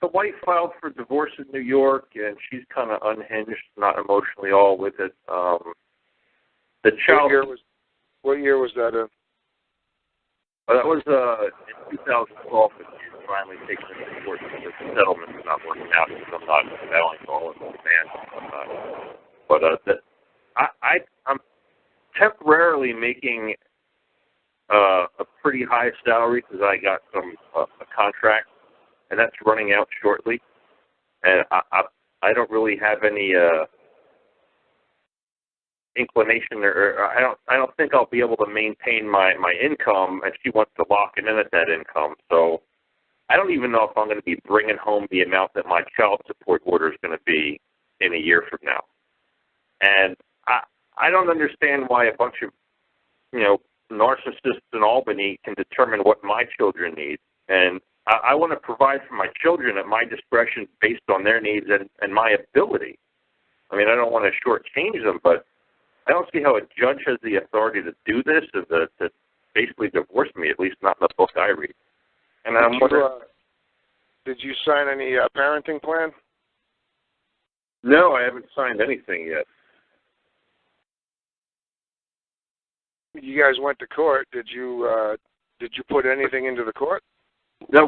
the wife filed for divorce in New York, and she's kind of unhinged, not emotionally all with it. The child. What year was that in? That was in 2012, but she's finally taken it to court because the settlement's not working out because I'm not bailing all of the man. But I'm temporarily making a pretty high salary because I got a contract, and that's running out shortly. And I don't really have any inclination, or I don't think I'll be able to maintain my income, and she wants to lock it in at that income. So I don't even know if I'm going to be bringing home the amount that my child support order is going to be in a year from now. And I don't understand why a bunch of narcissists in Albany can determine what my children need. And I want to provide for my children at my discretion based on their needs and my ability. I mean, I don't want to shortchange them, but I don't see how a judge has the authority to do this, or to basically divorce me, at least not in the book I read. And I'm wondering, did you sign any parenting plan? No, I haven't signed anything yet. You guys went to court. Did you put anything into the court? No,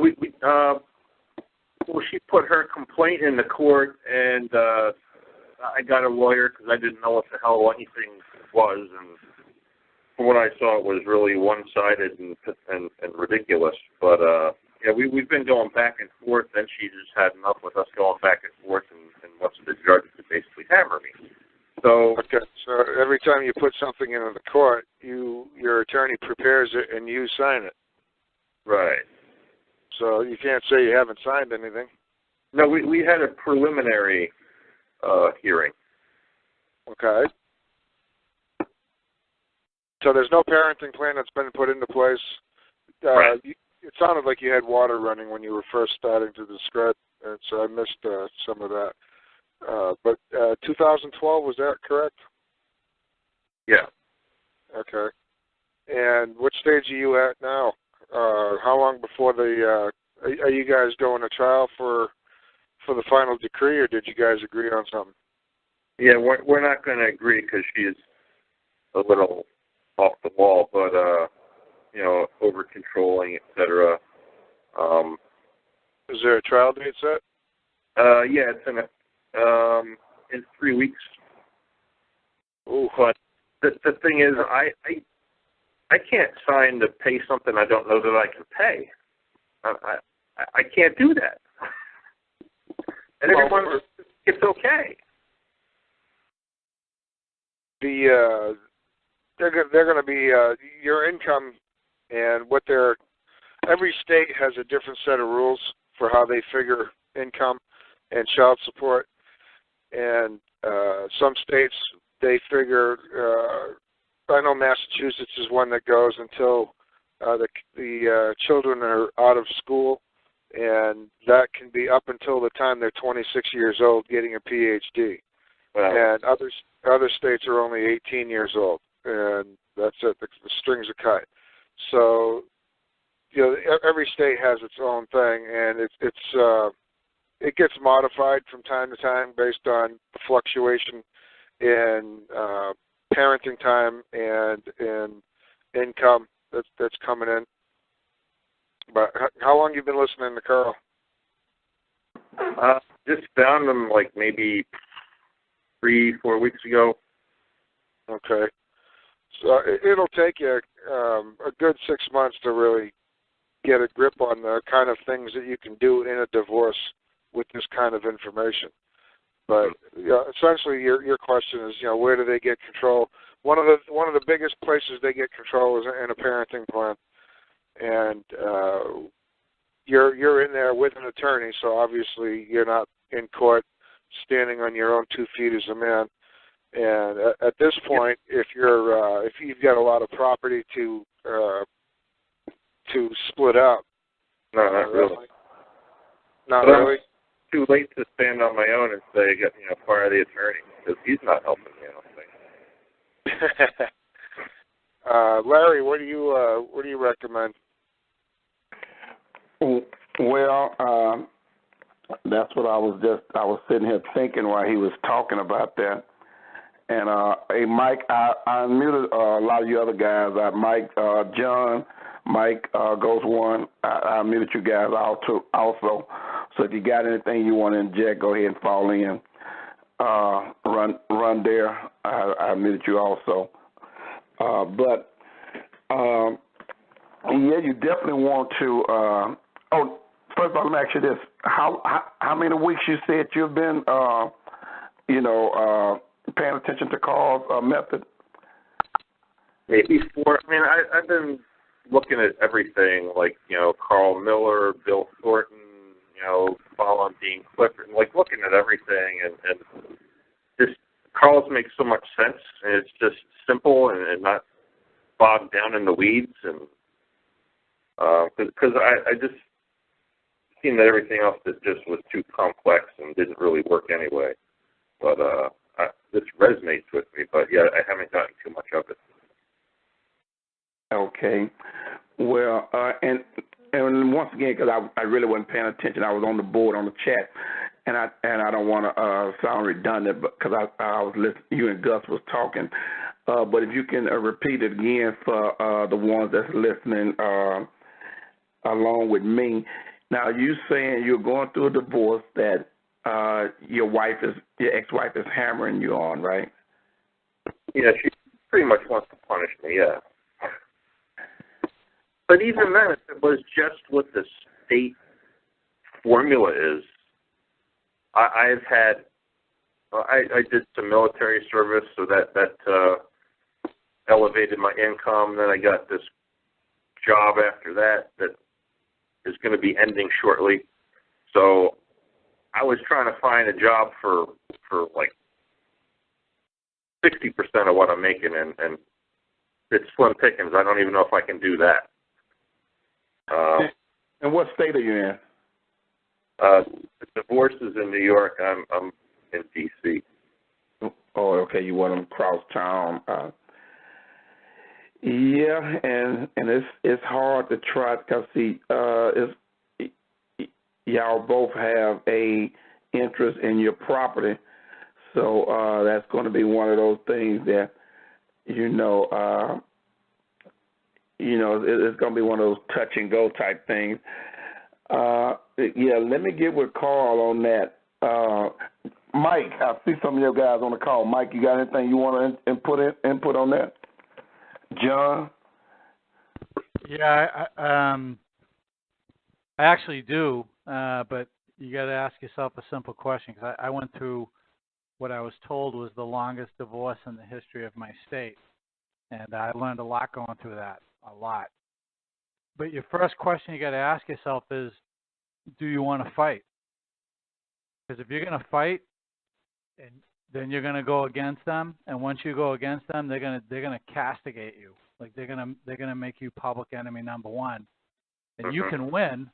well, she put her complaint in the court, and I got a lawyer because I didn't know what the hell anything was, and from what I saw, it was really one-sided and ridiculous. But yeah, we've been going back and forth, and she just had enough with us going back and forth, and wants the judge to basically hammer me. So okay, so every time you put something into the court, your attorney prepares it and you sign it. Right. So you can't say you haven't signed anything. No, we had a preliminary hearing. Okay. So there's no parenting plan that's been put into place. Right. It sounded like you had water running when you were first starting to describe, and so I missed some of that. But 2012, was that correct? Yeah. Okay. And what stage are you at now? How long before are you guys going to trial for the final decree, or did you guys agree on something? Yeah, we're not going to agree because she's a little off the wall, but over controlling, etc. Is there a trial date set? Yeah, it's in 3 weeks. Ooh. But the thing is, I can't sign to pay something I don't know that I can pay. I can't do that. And everyone, it's okay. They're going to be your income and what every state has a different set of rules for how they figure income and child support. And some states, they figure, I know Massachusetts is one that goes until the children are out of school, and that can be up until the time they're 26 years old getting a PhD. Wow. And other states are only 18 years old, and that's it. The strings are cut. So, every state has its own thing, and it gets modified from time to time based on fluctuation in parenting time and in income that's coming in. But how long have you been listening to Karl? Just found him like maybe 3-4 weeks ago. Okay. So it'll take you a good 6 months to really get a grip on the kind of things that you can do in a divorce with this kind of information. But essentially, your question is, where do they get control? One of the biggest places they get control is in a parenting plan, and you're in there with an attorney, so obviously you're not in court standing on your own 2 feet as a man. And at this point, if you've got a lot of property to split up, no, not really. Not really. Too late to stand on my own and say, fire the attorney, because he's not helping me, I don't think. Larry, what do you recommend? Well, That's what I was sitting here thinking while he was talking about that. And hey, Mike, I muted a lot of you other guys. Mike, John, Mike goes one. I muted you guys also. So if you got anything you want to inject, go ahead and fall in. Run there. I muted you also. But yeah, you definitely want to. First of all, let me ask you this: how many weeks you said you've been, paying attention to Karl's method? Maybe 4. I mean, I've been looking at everything, like, Carl Miller, Bill Thornton, following Dean Clifford, like looking at everything, and just Karl's makes so much sense, and it's just simple and not bogged down in the weeds, and because I just seen that everything else that just was too complex and didn't really work anyway. But this resonates with me, but yeah, I haven't gotten too much of it. Okay. Well, and once again, because I really wasn't paying attention, I was on the board on the chat, and I don't want to sound redundant, but because I was listening, you and Gus was talking, but if you can repeat it again for the ones that's listening along with me. Now, you saying you're going through a divorce that your ex-wife is hammering you on, right? Yeah, she pretty much wants to punish me, yeah. But even then, if it was just what the state formula is, I did some military service, so that elevated my income. Then I got this job after that is going to be ending shortly. So I was trying to find a job for like 60% of what I'm making, and it's slim pickings. I don't even know if I can do that. And what state are you in? The divorce is in New York. I'm in D.C. Oh, okay. You want them across town. Yeah, and it's hard to try because see, y'all both have a interest in your property, so that's going to be one of those things that it's going to be one of those touch and go type things. Yeah, let me get with Karl on that. Mike, I see some of your guys on the call. Mike, you got anything you want to input on that? John? Yeah, I actually do, but you got to ask yourself a simple question, because I went through what I was told was the longest divorce in the history of my state, and I learned a lot going through that, a lot. But your first question you got to ask yourself is, do you want to fight? Because if you're going to fight, and then you're going to go against them, and once you go against them, they're going to castigate you. Like they're going to make you public enemy number one. And you can win.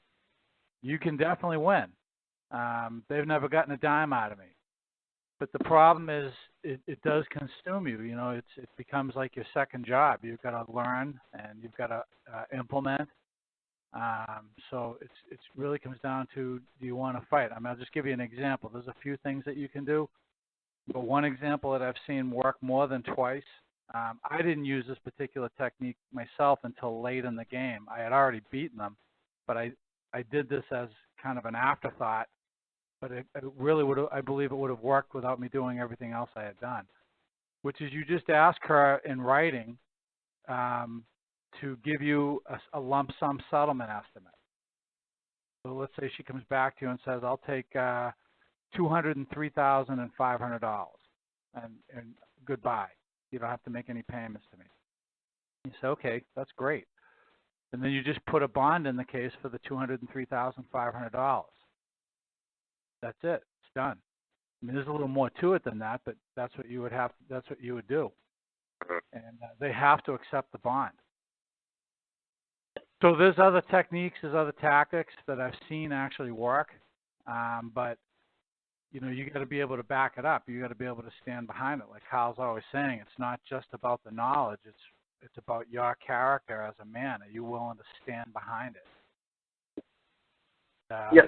You can definitely win. They've never gotten a dime out of me. But the problem is it does consume you. It becomes like your second job. You've got to learn and you've got to implement. So it really comes down to, do you want to fight? I'll just give you an example. There's a few things that you can do. But one example that I've seen work more than twice, I didn't use this particular technique myself until late in the game. I had already beaten them, but I did this as kind of an afterthought. But it really would have, I believe it would have worked without me doing everything else I had done, which is you just ask her in writing to give you a lump sum settlement estimate. So let's say she comes back to you and says, I'll take $203,500 and goodbye. You don't have to make any payments to me. You say, okay, that's great. And then you just put a bond in the case for the $203,500. That's it. It's done. I mean, there's a little more to it than that, but that's what you would have. That's what you would do. And they have to accept the bond. So there's other techniques, there's other tactics that I've seen actually work, but you got to be able to back it up. You got to be able to stand behind it. Like Kyle's always saying, it's not just about the knowledge. It's about your character as a man. Are you willing to stand behind it? Yeah,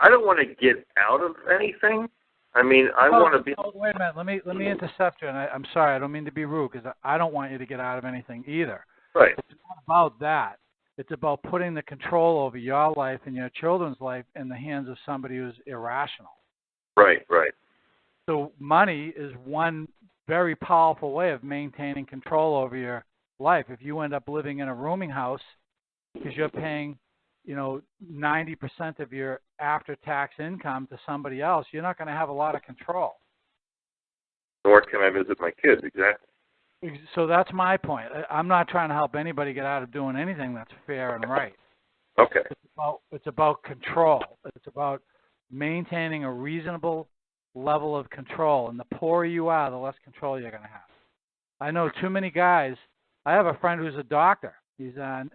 I don't want to get out of anything. I mean, I want to be. Oh, wait a minute. Let me intercept you. And I'm sorry. I don't mean to be rude because I don't want you to get out of anything either. Right. It's not about that. It's about putting the control over your life and your children's life in the hands of somebody who's irrational. Right. Right. So money is one very powerful way of maintaining control over your life. If you end up living in a rooming house because you're paying, 90% of your after-tax income to somebody else, you're not going to have a lot of control. Nor can I visit my kids, exactly. So that's my point. I'm not trying to help anybody get out of doing anything that's fair and right. Okay. It's about control. It's about maintaining a reasonable level of control. And the poorer you are, the less control you're going to have. I know too many guys. I have a friend who's a doctor. He's an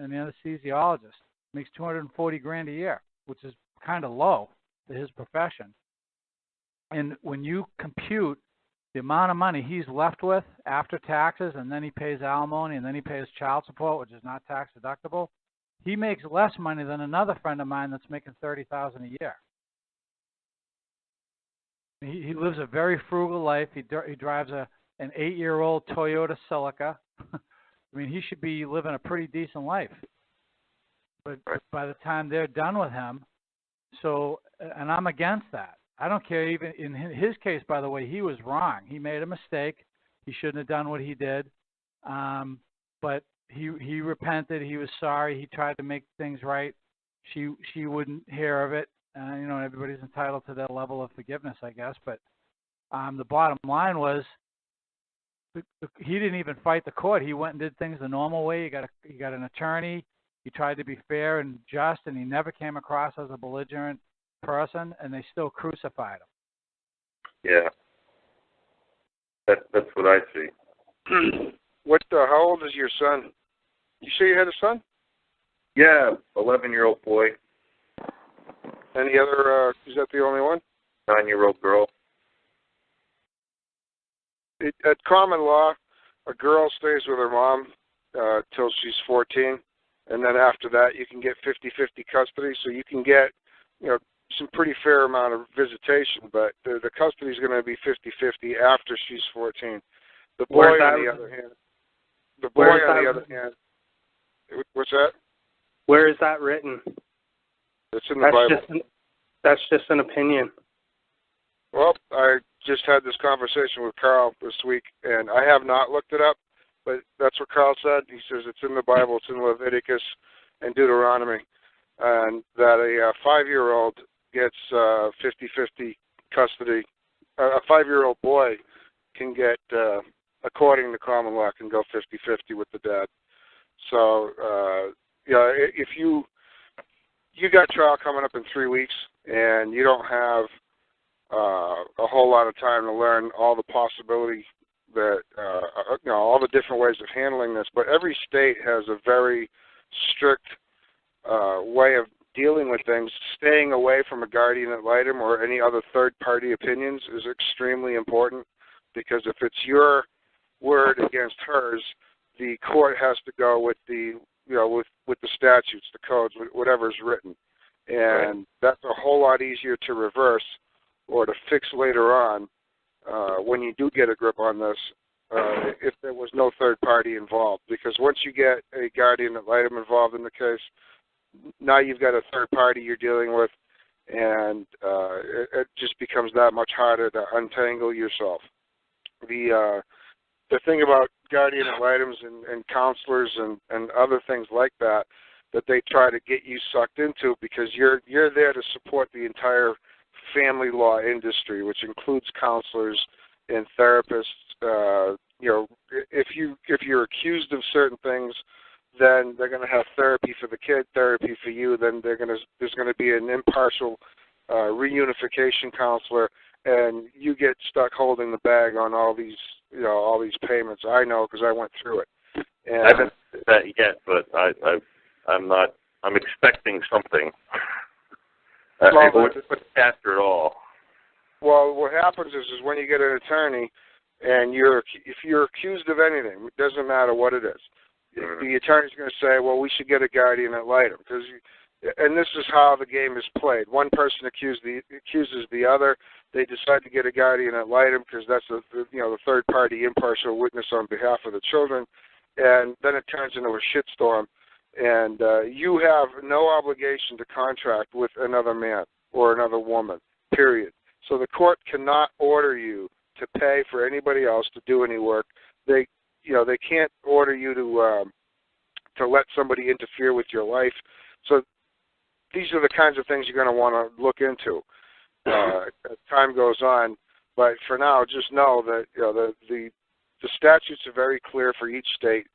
anesthesiologist. Makes $240,000 a year, which is kind of low for his profession. And when you compute the amount of money he's left with after taxes, and then he pays alimony, and then he pays child support, which is not tax deductible, he makes less money than another friend of mine that's making $30,000 a year. He lives a very frugal life. He drives an 8-year-old Toyota Celica. I mean, he should be living a pretty decent life. But by the time they're done with him, and I'm against that. I don't care. Even in his case, by the way, he was wrong. He made a mistake. He shouldn't have done what he did. But he repented. He was sorry. He tried to make things right. She wouldn't hear of it. Everybody's entitled to their level of forgiveness, I guess. But the bottom line was, he didn't even fight the court. He went and did things the normal way. He got an attorney. He tried to be fair and just, and he never came across as a belligerent person, and they still crucified him. Yeah. That's what I see. How old is your son? You say you had a son? Yeah, 11-year-old boy. Any other, is that the only one? 9-year-old girl. At common law, a girl stays with her mom till she's 14, and then after that you can get 50-50 custody, so you can get, some pretty fair amount of visitation, but the custody is going to be 50-50 after she's 14. The boy, on the other hand, what's that? Where is that written? It's in the Bible. That's just an opinion. Well, I just had this conversation with Karl this week, and I have not looked it up, but that's what Karl said. He says it's in the Bible, it's in Leviticus and Deuteronomy, and that a 5-year-old gets 50-50 custody. A 5-year-old boy can get, according to common law, can go 50-50 with the dad. So, if you got trial coming up in 3 weeks, and you don't have a whole lot of time to learn all the possibility that, all the different ways of handling this, but every state has a very strict way of dealing with things. Staying away from a guardian ad litem or any other third-party opinions is extremely important, because if it's your word against hers, the court has to go with the, with the statutes, the codes, whatever's written. And that's a whole lot easier to reverse or to fix later on when you do get a grip on this, if there was no third party involved. Because once you get a guardian ad litem involved in the case, now you've got a third party you're dealing with, and it just becomes that much harder to untangle yourself. The thing about guardian ad litems and counselors and other things like that they try to get you sucked into, because you're there to support the entire family law industry, which includes counselors and therapists. If you're accused of certain things, then they're going to have therapy for the kid, therapy for you. Then there's going to be an impartial reunification counselor, and you get stuck holding the bag on all these payments. I know, because I went through it. And I haven't said that yet, but I'm expecting something. I wouldn't put it after it all. Well, what happens is when you get an attorney, and if you're accused of anything, it doesn't matter what it is. The attorney's going to say, well, we should get a guardian ad litem, because and this is how the game is played. One person accuses the other. They decide to get a guardian ad litem because that's the third party impartial witness on behalf of the children, and then it turns into a shitstorm. And you have no obligation to contract with another man or another woman, period. So the court cannot order you to pay for anybody else to do any work. They can't order you to let somebody interfere with your life. So these are the kinds of things you're going to want to look into as time goes on. But for now, just know that the statutes are very clear for each state,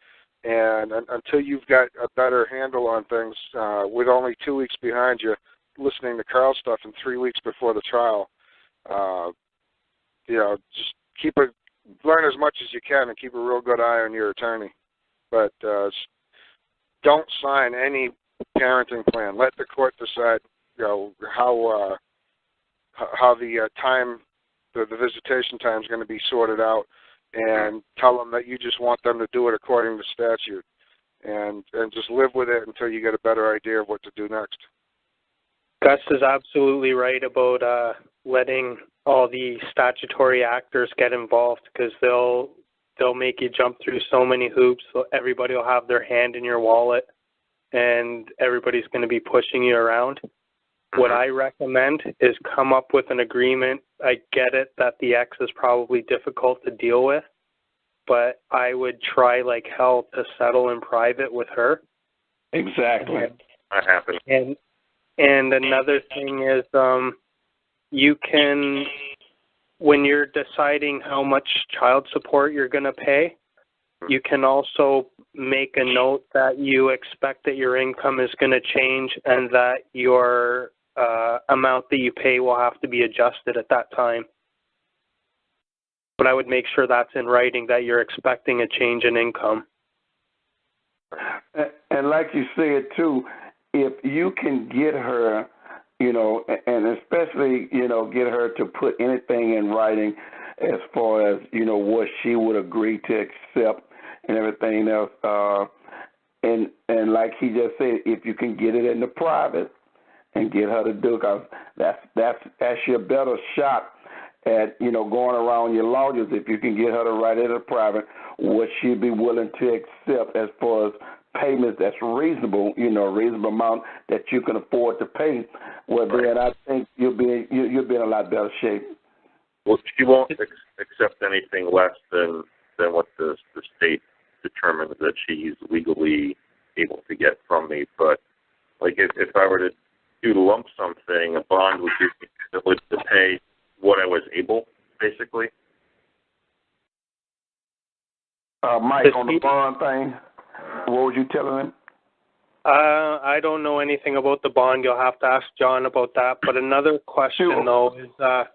and until you've got a better handle on things, with only 2 weeks behind you, listening to Karl stuff and 3 weeks before the trial, just learn as much as you can and keep a real good eye on your attorney. But don't sign any parenting plan. Let the court decide, how the visitation time is going to be sorted out, and tell them that you just want them to do it according to statute, and just live with it until you get a better idea of what to do next. Gus is absolutely right about letting all the statutory actors get involved, because they'll make you jump through so many hoops. So everybody will have their hand in your wallet, and everybody's going to be pushing you around. What I recommend is come up with an agreement. I get it that the ex is probably difficult to deal with, but I would try like hell to settle in private with her. Exactly. That happens. And another thing is you can, when you're deciding how much child support you're going to pay, you can also make a note that you expect that your income is going to change and that your amount that you pay will have to be adjusted at that time. But I would make sure that's in writing, that you're expecting a change in income. And like you said, too, if you can get her, and especially, get her to put anything in writing as far as, what she would agree to accept and everything else. And like he just said, if you can get it in the private and get her to do it, because that's your better shot at, going around your lawyers, if you can get her to write it in the private, what she'd be willing to accept as far as payments that's reasonable, reasonable amount that you can afford to pay. Well, then I think you'll be in a lot better shape. Well, she won't accept anything less than what the state determines that she's legally able to get from me. But like if I were to do the lump sum thing, a bond would give me the ability to pay what I was able, basically. Mike, on the bond thing, what were you telling him? I don't know anything about the bond. You'll have to ask John about that. But another question, though, is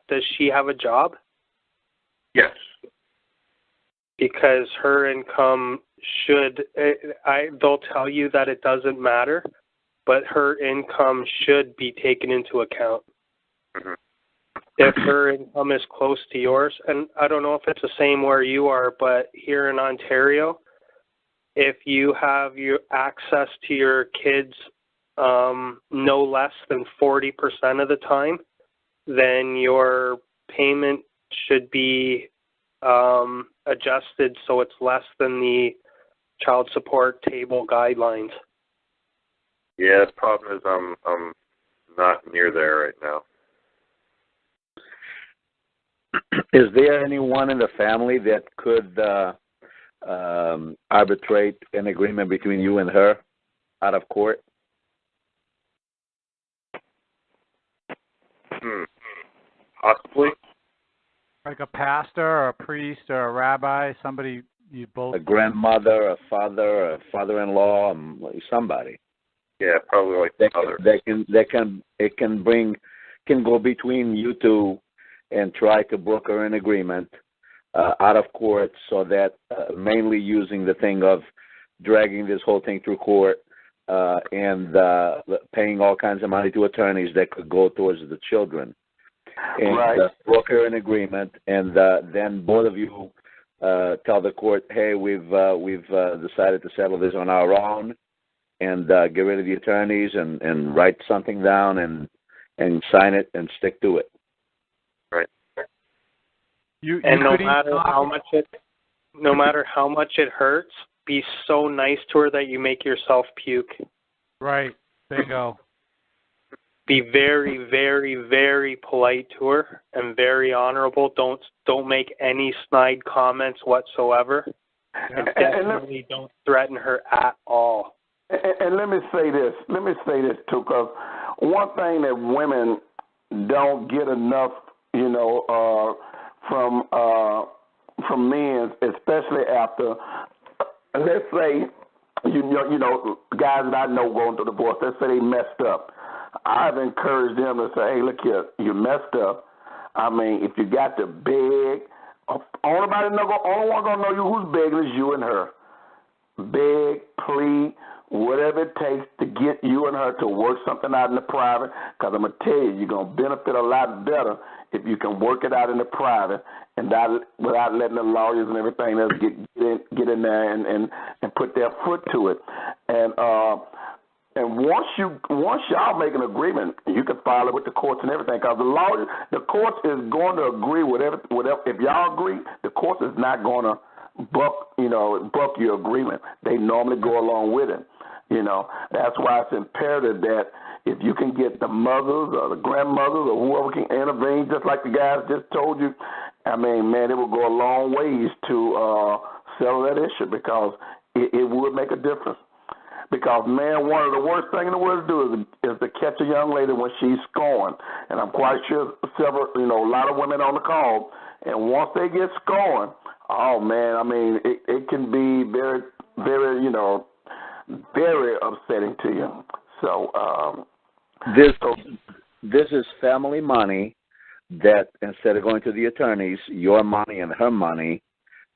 does she have a job? Yes. Because her income they'll tell you that it doesn't matter, but her income should be taken into account. Mm-hmm. If her income is close to yours, and I don't know if it's the same where you are, but here in Ontario, if you have your access to your kids no less than 40% of the time, then your payment should be adjusted so it's less than the child support table guidelines. Yeah, the problem is I'm not near there right now. Is there anyone in the family that could arbitrate an agreement between you and her out of court? Possibly. Like a pastor or a priest or a rabbi, somebody you both... A grandmother, a father-in-law, somebody. Yeah, probably like the mother. It can go between you two and try to broker an agreement out of court, so that mainly using the thing of dragging this whole thing through court and paying all kinds of money to attorneys that could go towards the children. And broker an agreement, and then both of you tell the court, hey, we've decided to settle this on our own, and get rid of the attorneys and write something down and sign it and stick to it. Right. And no matter how much it hurts, be so nice to her that you make yourself puke. Right. Bingo. Be very, very, very polite to her and very honorable. Don't make any snide comments whatsoever. And definitely don't threaten her at all. And let me say this too, because one thing that women don't get enough, from men, especially after, let's say, guys that I know going through divorce, let's say they messed up. I've encouraged them to say, hey, look here, you messed up. I mean, if you got to beg, only one going to know you who's begging is you and her. Beg, plead, whatever it takes to get you and her to work something out in the private, because I'm going to tell you, you're going to benefit a lot better if you can work it out in the private and without letting the lawyers and everything else get in there and put their foot to it. And once y'all make an agreement, you can file it with the courts and everything, because the courts is going to agree whatever. If y'all agree, the courts is not going to buck your agreement. They normally go along with it. That's why it's imperative that if you can get the mothers or the grandmothers or whoever can intervene, just like the guys just told you, I mean, man, it will go a long ways to settle that issue, because it would make a difference. Because, man, one of the worst things in the world to do is to catch a young lady when she's scorned. And I'm quite sure a lot of women on the call, and once they get scorned, oh, man, I mean, it can be very, very, very upsetting to you. So this is family money that, instead of going to the attorneys, your money and her money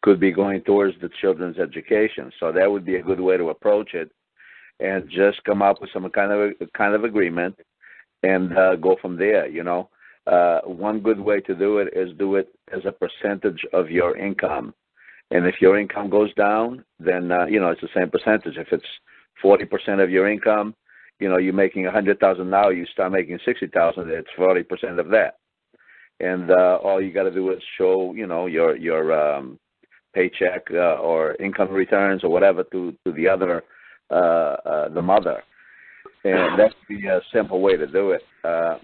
could be going towards the children's education. So that would be a good way to approach it, and just come up with some kind of agreement and go from there. One good way to do it is do it as a percentage of your income. And if your income goes down, then, it's the same percentage. If it's 40% of your income, you're making $100,000 now, you start making $60,000, it's 40% of that. And all you got to do is show, your paycheck or income returns or whatever to the other, the mother. And that's the simple way to do it,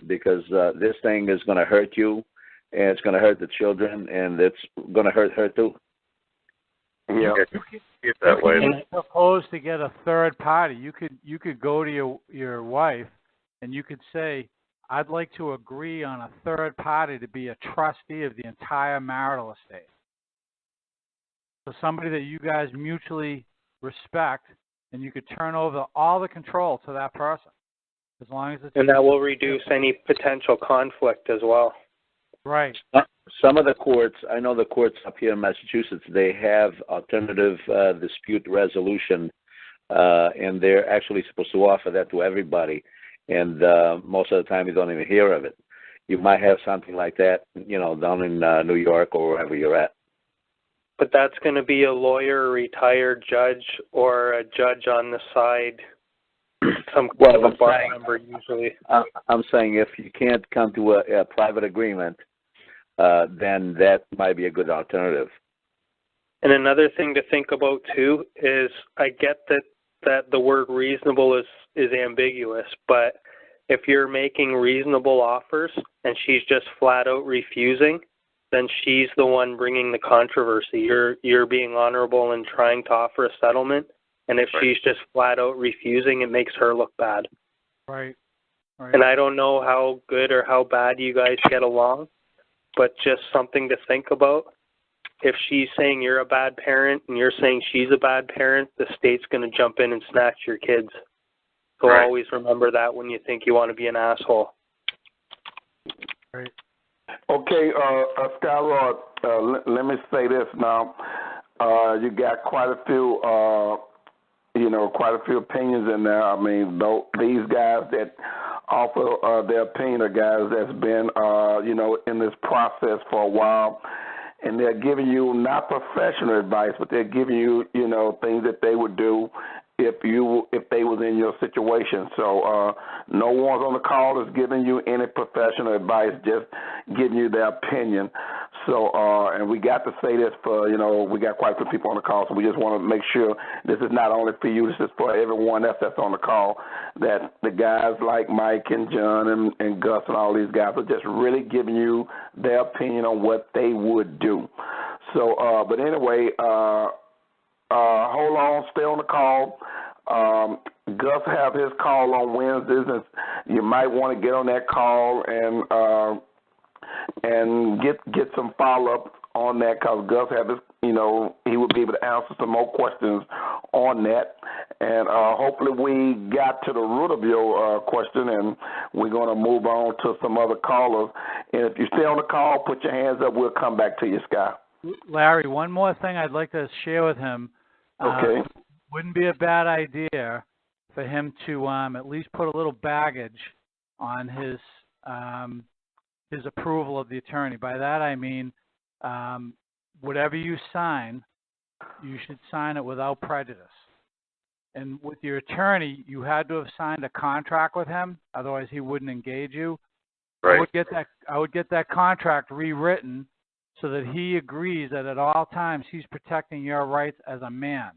because this thing is going to hurt you, and it's going to hurt the children, and it's going to hurt her too. Yeah, that way. You propose to get a third party. You could go to your wife, and you could say, I'd like to agree on a third party to be a trustee of the entire marital estate. So somebody that you guys mutually respect, and you could turn over all the control to that person, as long as it's. And that will reduce any potential conflict as well. Right. Some of the courts, I know the courts up here in Massachusetts, they have alternative dispute resolution, and they're actually supposed to offer that to everybody. And most of the time you don't even hear of it. You might have something like that, down in New York or wherever you're at. But that's going to be a lawyer, a retired judge, or a judge on the side, some kind of a bar member usually. I'm saying if you can't come to a private agreement, then that might be a good alternative. And another thing to think about too is, I get that the word reasonable is ambiguous, but if you're making reasonable offers and she's just flat out refusing, then she's the one bringing the controversy. You're being honorable and trying to offer a settlement, and if she's just flat out refusing, it makes her look bad. Right. And I don't know how good or how bad you guys get along, but just something to think about. If she's saying you're a bad parent and you're saying she's a bad parent, the state's going to jump in and snatch your kids. So always remember that when you think you want to be an asshole. Right. Okay, Skyrod, let me say this now. You got quite a few, opinions in there. I mean, these guys that offer their opinion are guys that's been, in this process for a while, and they're giving you not professional advice, but they're giving you, things that they would do, if they was in your situation. So no one's on the call is giving you any professional advice, just giving you their opinion. So and we got to say this for, we got quite a few people on the call, so we just want to make sure this is not only for you, this is for everyone else that's on the call, that the guys like Mike and John and Gus and all these guys are just really giving you their opinion on what they would do. So, but anyway, hold on, stay on the call. Gus have his call on Wednesdays, and you might want to get on that call and get some follow up on that, because Gus have his, he will be able to answer some more questions on that. And hopefully we got to the root of your question, and we're going to move on to some other callers. And if you stay on the call, put your hands up. We'll come back to you, Sky. Larry, one more thing I'd like to share with him. Okay. Wouldn't be a bad idea for him to at least put a little baggage on his approval of the attorney. By that I mean, whatever you sign, you should sign it without prejudice. And with your attorney, you had to have signed a contract with him, otherwise he wouldn't engage you. Right. I would get that contract rewritten so that he agrees that at all times he's protecting your rights as a man.